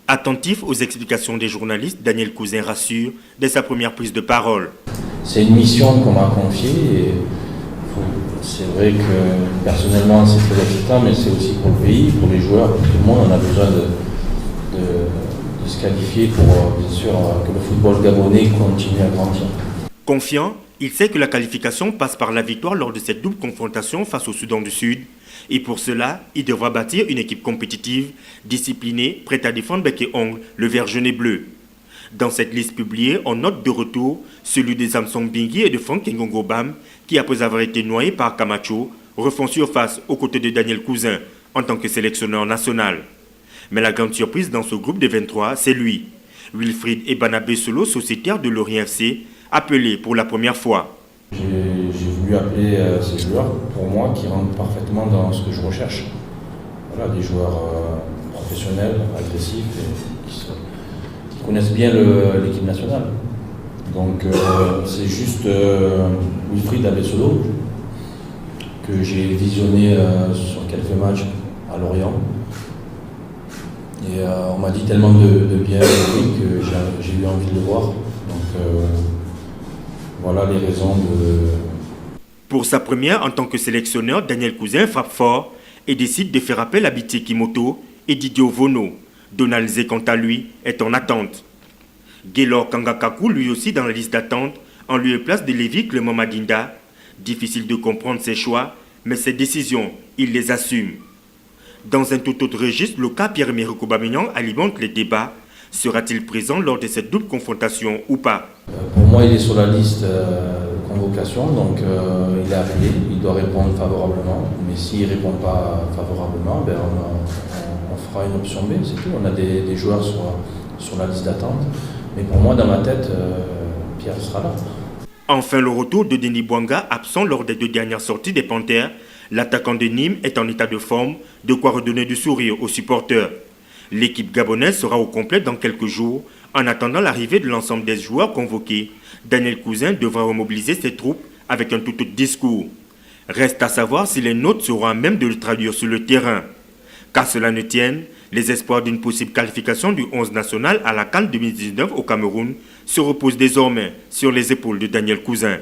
Attentif aux explications des journalistes, Daniel Cousin rassure dès sa première prise de parole. C'est une mission qu'on m'a confiée et c'est vrai que personnellement c'est très excitant, mais c'est aussi pour le pays, pour les joueurs, pour tout le monde. On a besoin de se qualifier pour bien sûr que le football gabonais continue à grandir. Confiant, il sait que la qualification passe par la victoire lors de cette double confrontation face au Soudan du Sud. Et pour cela, il devra bâtir une équipe compétitive, disciplinée, prête à défendre bec et ongle le vert jaune et bleu. Dans cette liste publiée, on note de retour celui de Samson Bingui et de Franck Ngongo Bam, qui après avoir été noyés par Camacho, refont surface aux côtés de Daniel Cousin en tant que sélectionneur national. Mais la grande surprise dans ce groupe de 23, c'est lui, Wilfried Ebanabé Solo, sociétaire de Lorient FC, appelé pour la première fois. J'ai voulu appeler ces joueurs, pour moi, qui rentrent parfaitement dans ce que je recherche. Voilà, des joueurs professionnels, agressifs, et qui connaissent bien l'équipe nationale. Donc c'est juste Wilfried Abessolo, que j'ai visionné sur quelques matchs à Lorient. Et on m'a dit tellement de bien de lui que j'ai eu envie de le voir. Donc voilà les raisons de... Pour sa première en tant que sélectionneur, Daniel Cousin frappe fort et décide de faire appel à Biti Kimoto et Didier Vono. Donald Zé, quant à lui, est en attente. Gaylor Kangakaku, lui aussi dans la liste d'attente, en lieu et place de Lévi Clément Madinda. Difficile de comprendre ses choix, mais ses décisions, il les assume. Dans un tout autre registre, le cas Pierre-Emerick Aubameyang alimente les débats. Sera-t-il présent lors de cette double confrontation ou pas? Pour moi, il est sur la liste de convocation, donc il est appelé, il doit répondre favorablement. Mais s'il ne répond pas favorablement, ben on fera une option B, c'est tout. On a des joueurs sur la liste d'attente. Mais pour moi, dans ma tête, Pierre sera là. Enfin, le retour de Denis Bouanga, absent lors des 2 dernières sorties des Panthères. L'attaquant de Nîmes est en état de forme, de quoi redonner du sourire aux supporters. L'équipe gabonaise sera au complet dans quelques jours. En attendant l'arrivée de l'ensemble des joueurs convoqués, Daniel Cousin devra remobiliser ses troupes avec un tout autre discours. Reste à savoir si les nôtres seront à même de le traduire sur le terrain. Qu'à cela ne tienne, les espoirs d'une possible qualification du 11 national à la CAN 2019 au Cameroun se reposent désormais sur les épaules de Daniel Cousin.